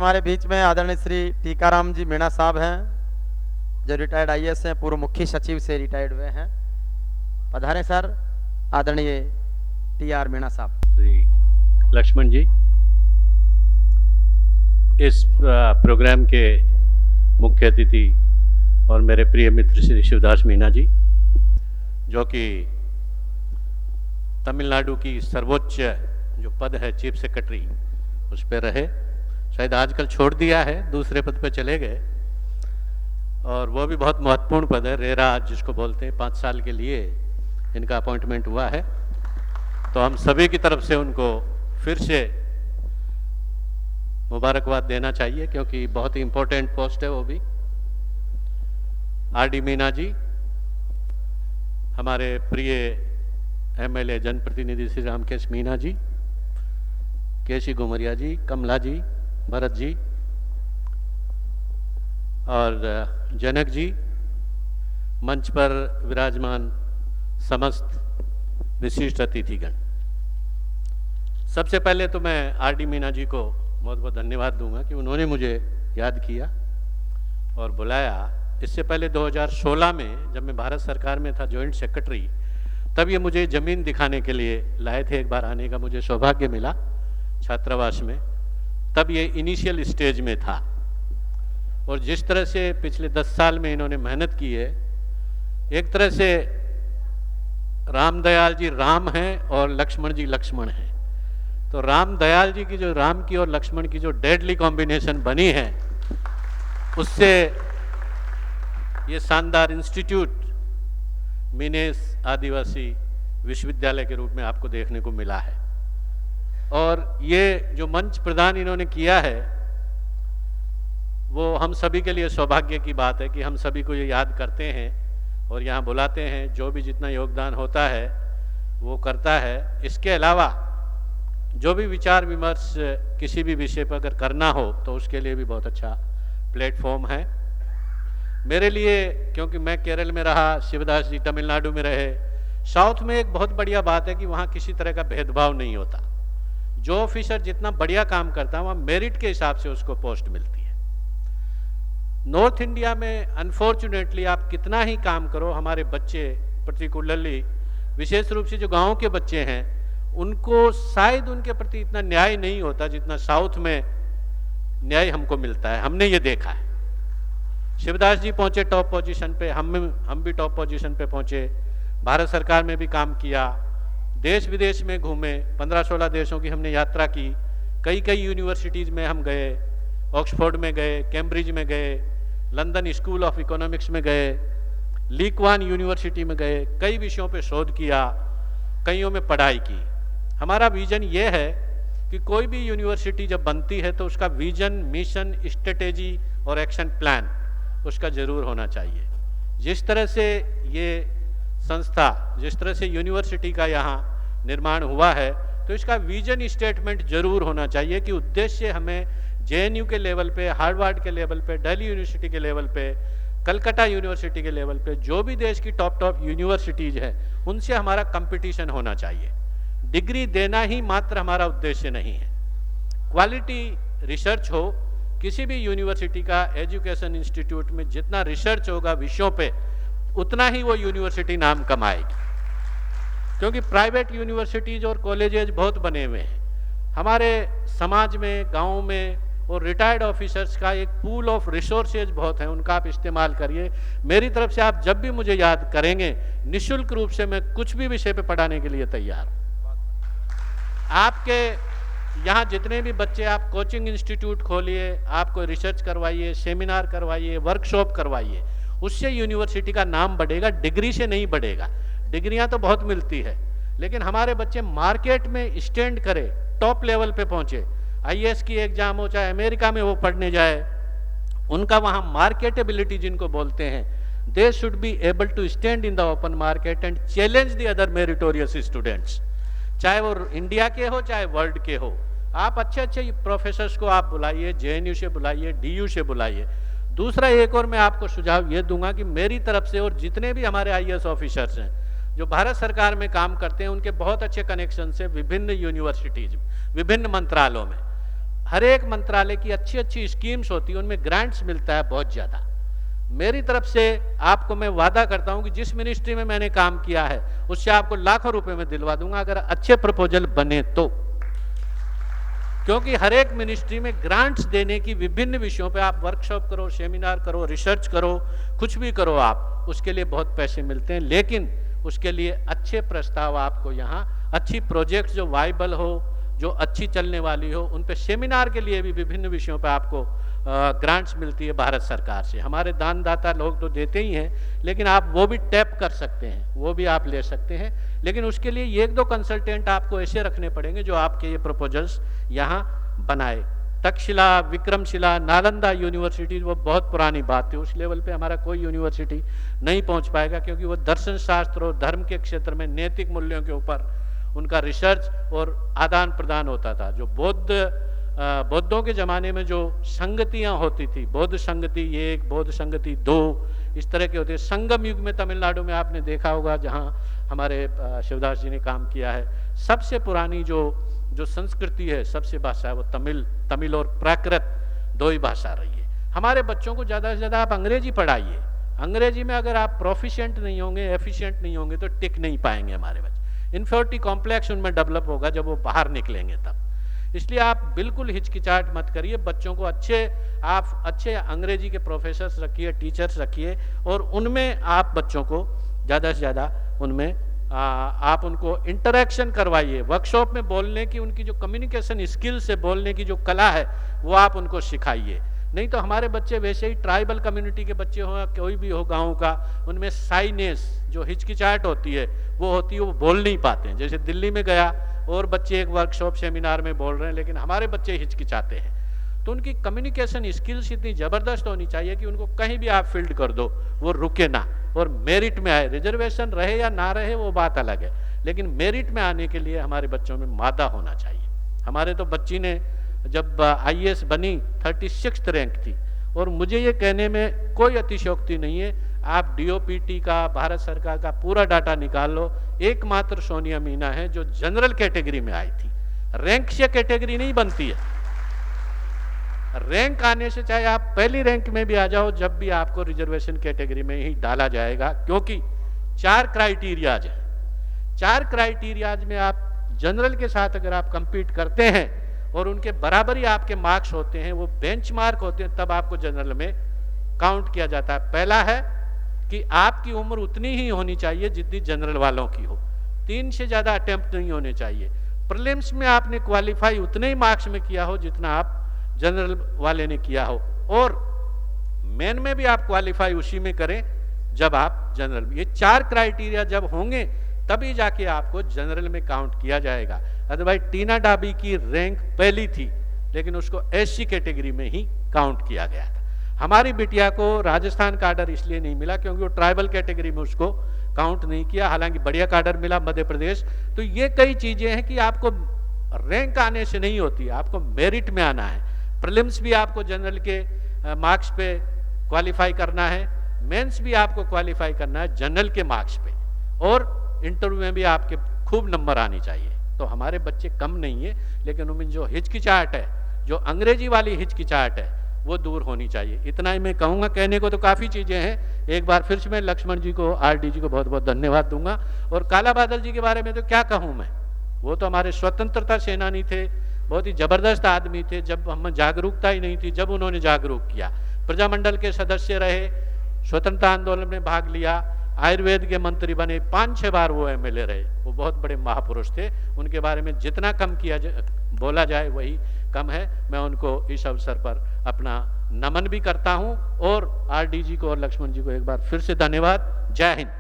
हमारे बीच में आदरणीय श्री टीकाराम जी मीणा साहब हैं, जो रिटायर्ड आईएएस हैं, पूर्व मुख्य सचिव से रिटायर्ड हुए हैं। पधारे सर, आदरणीय टीआर मीणा साहब। श्री लक्ष्मण जी, इस प्रोग्राम के मुख्य अतिथि और मेरे प्रिय मित्र श्री शिवदास मीणा जी, जो कि तमिलनाडु की सर्वोच्च जो पद है चीफ सेक्रेटरी, उस पर रहे। शायद आजकल छोड़ दिया है, दूसरे पद पर चले गए, और वो भी बहुत महत्वपूर्ण पद है, रेरा जिसको बोलते हैं। 5 साल के लिए इनका अपॉइंटमेंट हुआ है, तो हम सभी की तरफ से उनको फिर से मुबारकबाद देना चाहिए, क्योंकि बहुत ही इम्पोर्टेंट पोस्ट है वो भी। आर डी मीणा जी, हमारे प्रिय एमएलए जनप्रतिनिधि श्री रामकेश मीणा जी, केसी गुमरिया जी, कमला जी, भरत जी और जनक जी, मंच पर विराजमान समस्त विशिष्ट अतिथिगण। सबसे पहले तो मैं आर डी मीणा जी को बहुत बहुत धन्यवाद दूंगा कि उन्होंने मुझे याद किया और बुलाया। इससे पहले 2016 में जब मैं भारत सरकार में था जॉइंट सेक्रेटरी, तब ये मुझे ज़मीन दिखाने के लिए लाए थे। एक बार आने का मुझे सौभाग्य मिला छात्रावास में, तब ये इनिशियल स्टेज में था। और जिस तरह से पिछले 10 साल में इन्होंने मेहनत की है, एक तरह से रामदयाल जी राम हैं और लक्ष्मण जी लक्ष्मण हैं। तो रामदयाल जी की जो राम की और लक्ष्मण की जो डेडली कॉम्बिनेशन बनी है, उससे ये शानदार इंस्टीट्यूट मीनेस आदिवासी विश्वविद्यालय के रूप में आपको देखने को मिला है। और ये जो मंच प्रदान इन्होंने किया है, वो हम सभी के लिए सौभाग्य की बात है कि हम सभी को ये याद करते हैं और यहाँ बुलाते हैं। जो भी जितना योगदान होता है वो करता है। इसके अलावा जो भी विचार विमर्श किसी भी विषय पर अगर करना हो तो उसके लिए भी बहुत अच्छा प्लेटफॉर्म है मेरे लिए, क्योंकि मैं केरल में रहा, शिवदास जी तमिलनाडु में रहे। साउथ में एक बहुत बढ़िया बात है कि वहाँ किसी तरह का भेदभाव नहीं होता। जो ऑफिसर जितना बढ़िया काम करता है, वहाँ मेरिट के हिसाब से उसको पोस्ट मिलती है। नॉर्थ इंडिया में अनफॉर्चुनेटली आप कितना ही काम करो, हमारे बच्चे पर्टिकुलरली, विशेष रूप से जो गाँव के बच्चे हैं, उनको शायद उनके प्रति इतना न्याय नहीं होता जितना साउथ में न्याय हमको मिलता है। हमने ये देखा है। शिवदास जी पहुंचे टॉप पोजीशन पे, हम भी टॉप पोजीशन पे पहुंचे। भारत सरकार में भी काम किया, देश विदेश में घूमे, 15-16 देशों की हमने यात्रा की। कई कई यूनिवर्सिटीज़ में हम गए, ऑक्सफोर्ड में गए, कैम्ब्रिज में गए, लंदन स्कूल ऑफ इकोनॉमिक्स में गए, लीकवान यूनिवर्सिटी में गए। कई विषयों पे शोध किया, कईयों में पढ़ाई की। हमारा विजन ये है कि कोई भी यूनिवर्सिटी जब बनती है तो उसका विजन, मिशन, स्ट्रेटेजी और एक्शन प्लान उसका जरूर होना चाहिए। जिस तरह से ये संस्था, जिस तरह से यूनिवर्सिटी का यहाँ निर्माण हुआ है, तो इसका विजन स्टेटमेंट जरूर होना चाहिए कि उद्देश्य हमें जेएनयू के लेवल पे, हार्वर्ड के लेवल पे, दिल्ली यूनिवर्सिटी के लेवल पे, कलकत्ता यूनिवर्सिटी के लेवल पे, जो भी देश की टॉप यूनिवर्सिटीज़ हैं, उनसे हमारा कंपटीशन होना चाहिए। डिग्री देना ही मात्र हमारा उद्देश्य नहीं है। क्वालिटी रिसर्च हो। किसी भी यूनिवर्सिटी का, एजुकेशन इंस्टीट्यूट में जितना रिसर्च होगा विषयों पे, उतना ही वो यूनिवर्सिटी नाम कमाएगी। क्योंकि प्राइवेट यूनिवर्सिटीज़ और कॉलेजेज बहुत बने हुए हैं हमारे समाज में, गाँव में, और रिटायर्ड ऑफिसर्स का एक पूल ऑफ रिसोर्सेज बहुत है, उनका आप इस्तेमाल करिए। मेरी तरफ से आप जब भी मुझे याद करेंगे, निःशुल्क रूप से मैं कुछ भी विषय पे पढ़ाने के लिए तैयार हूँ। आपके यहाँ जितने भी बच्चे, आप कोचिंग इंस्टीट्यूट खोलिए, आप कोई रिसर्च करवाइए, सेमिनार करवाइए, वर्कशॉप करवाइए, उससे यूनिवर्सिटी का नाम बढ़ेगा, डिग्री से नहीं बढ़ेगा। डिग्रियाँ तो बहुत मिलती है, लेकिन हमारे बच्चे मार्केट में स्टैंड करें, टॉप लेवल पे पहुँचे। आईएएस की एग्जाम हो, चाहे अमेरिका में वो पढ़ने जाए, उनका वहाँ मार्केटेबिलिटी जिनको बोलते हैं, they should be able to stand in the open market and challenge the other meritorious students, चाहे वो इंडिया के हो चाहे वर्ल्ड के हो। आप अच्छे अच्छे प्रोफेसर्स को आप बुलाइए, जेएनयू से बुलाइए, डीयू से बुलाइए। दूसरा एक और मैं आपको सुझाव ये दूंगा कि मेरी तरफ से, और जितने भी हमारे आईएएस ऑफिसर्स हैं जो भारत सरकार में काम करते हैं, उनके बहुत अच्छे कनेक्शन से विभिन्न यूनिवर्सिटीज, विभिन्न मंत्रालयों में, हर एक मंत्रालय की अच्छी अच्छी स्कीम्स होती है, उनमें ग्रांट्स मिलता है बहुत ज़्यादा। मेरी तरफ से आपको मैं वादा करता हूं कि जिस मिनिस्ट्री में मैंने काम किया है उससे आपको लाखों रुपए में दिलवा दूंगा, अगर अच्छे प्रपोजल बने तो। क्योंकि हर एक मिनिस्ट्री में ग्रांट्स देने की विभिन्न विषयों पे, आप वर्कशॉप करो, सेमिनार करो, रिसर्च करो, कुछ भी करो आप, उसके लिए बहुत पैसे मिलते हैं। लेकिन उसके लिए अच्छे प्रस्ताव आपको यहाँ, अच्छी प्रोजेक्ट जो वाइबल हो, जो अच्छी चलने वाली हो, उन पे सेमिनार के लिए भी विभिन्न विषयों पे आपको ग्रांट्स मिलती है भारत सरकार से। हमारे दानदाता लोग तो देते ही हैं, लेकिन आप वो भी टैप कर सकते हैं, वो भी आप ले सकते हैं। लेकिन उसके लिए एक दो कंसल्टेंट आपको ऐसे रखने पड़ेंगे जो आपके ये प्रपोजल्स यहाँ बनाए। तक्षशिला, विक्रमशिला, नालंदा यूनिवर्सिटी, वो बहुत पुरानी बात है, उस लेवल पे हमारा कोई यूनिवर्सिटी नहीं पहुंच पाएगा, क्योंकि वो दर्शन शास्त्र और धर्म के क्षेत्र में नैतिक मूल्यों के ऊपर उनका रिसर्च और आदान प्रदान होता था। जो बौद्धों के ज़माने में जो संगतियाँ होती थी, बौद्ध संगति 1, बौद्ध संगति 2, इस तरह के होते। संगम युग में तमिलनाडु में आपने देखा होगा, जहाँ हमारे शिवदास जी ने काम किया है। सबसे पुरानी जो संस्कृति है, सबसे भाषा है वो तमिल और प्राकृत 2 ही भाषा रही है। हमारे बच्चों को ज़्यादा से ज़्यादा आप अंग्रेजी पढ़ाइए। अंग्रेजी में अगर आप प्रोफिशिएंट नहीं होंगे, एफिशिएंट नहीं होंगे, तो टिक नहीं पाएंगे हमारे बच्चे। इन्फीरियरिटी कॉम्प्लेक्स उनमें डेवलप होगा जब वो बाहर निकलेंगे तब। इसलिए आप बिल्कुल हिचकिचाहट मत करिए, बच्चों को आप अच्छे अंग्रेजी के प्रोफेसर्स रखिए, टीचर्स रखिए, और उनमें आप बच्चों को ज़्यादा से ज़्यादा उनमें आप उनको इंटरेक्शन करवाइए। वर्कशॉप में बोलने की, उनकी जो कम्युनिकेशन स्किल्स है, बोलने की जो कला है, वो आप उनको सिखाइए। नहीं तो हमारे बच्चे वैसे ही ट्राइबल कम्युनिटी के बच्चे हों, कोई भी हो गाँव का, उनमें साइनेस जो हिचकिचाहट होती है वो बोल नहीं पाते हैं। जैसे दिल्ली में गया और बच्चे एक वर्कशॉप सेमिनार में बोल रहे हैं, लेकिन हमारे बच्चे हिचकिचाते हैं। तो उनकी कम्युनिकेशन स्किल्स इतनी ज़बरदस्त होनी चाहिए कि उनको कहीं भी आप फील्ड कर दो, वो रुके ना और मेरिट में आए। रिजर्वेशन रहे या ना रहे वो बात अलग है, लेकिन मेरिट में आने के लिए हमारे बच्चों में मादा होना चाहिए। हमारे तो बच्ची ने जब IAS बनी 36th रैंक थी, और मुझे ये कहने में कोई अतिशयोक्ति नहीं है, आप DOPT का, भारत सरकार का पूरा डाटा निकाल लो, एकमात्र सोनिया मीना है जो जनरल कैटेगरी में आई थी। रैंक से कैटेगरी नहीं बनती है। रैंक आने से, चाहे आप पहली रैंक में भी आ जाओ, जब भी आपको रिजर्वेशन कैटेगरी में ही डाला जाएगा, क्योंकि 4 क्राइटेरियाज है। 4 क्राइटेरियाज में आप जनरल के साथ अगर आप कंपीट करते हैं और उनके बराबर ही आपके मार्क्स होते हैं, वो बेंचमार्क होते हैं, तब आपको जनरल में काउंट किया जाता है। पहला है कि आपकी उम्र उतनी ही होनी चाहिए जितनी जनरल वालों की हो, 3 से ज़्यादा अटेम्प्ट नहीं होने चाहिए। प्रीलिम्स में आपने क्वालिफाई उतने ही मार्क्स में किया हो जितना आप जनरल वाले ने किया हो, और मेन में भी आप क्वालिफाई उसी में करें जब आप जनरल। ये 4 क्राइटेरिया जब होंगे तभी जाके आपको जनरल में काउंट किया जाएगा। अदरवाइज टीना डाबी की रैंक पहली थी, लेकिन उसको SC कैटेगरी में ही काउंट किया गया था। हमारी बिटिया को राजस्थान काडर इसलिए नहीं मिला क्योंकि वो ट्राइबल कैटेगरी में उसको काउंट नहीं किया, हालांकि बढ़िया काडर मिला मध्य प्रदेश। तो ये कई चीजें हैं कि आपको रैंक आने से नहीं होती, आपको मेरिट में आना है। प्रीलिम्स भी आपको जनरल के मार्क्स पे क्वालिफाई करना है, मेंस भी आपको क्वालिफाई करना है जनरल के मार्क्स पे, और इंटरव्यू में भी आपके खूब नंबर आने चाहिए। तो हमारे बच्चे कम नहीं है, लेकिन उनमें जो हिचकिचाहट है, जो अंग्रेजी वाली हिचकिचाहट है, वो दूर होनी चाहिए। इतना ही मैं कहूँगा। कहने को तो काफ़ी चीज़ें हैं। एक बार फिर से मैं लक्ष्मण जी को, RD जी को बहुत बहुत धन्यवाद दूंगा। और काला बादल जी के बारे में तो क्या कहूँ मैं, वो तो हमारे स्वतंत्रता सेनानी थे, बहुत ही जबरदस्त आदमी थे। जब हम जागरूकता ही नहीं थी, जब उन्होंने जागरूक किया, प्रजामंडल के सदस्य रहे, स्वतंत्रता आंदोलन में भाग लिया, आयुर्वेद के मंत्री बने, 5-6 बार वो MLA रहे। वो बहुत बड़े महापुरुष थे। उनके बारे में जितना कम बोला जाए वही कम है। मैं उनको इस अवसर पर अपना नमन भी करता हूं, और RD जी को और लक्ष्मण जी को एक बार फिर से धन्यवाद। जय हिंद।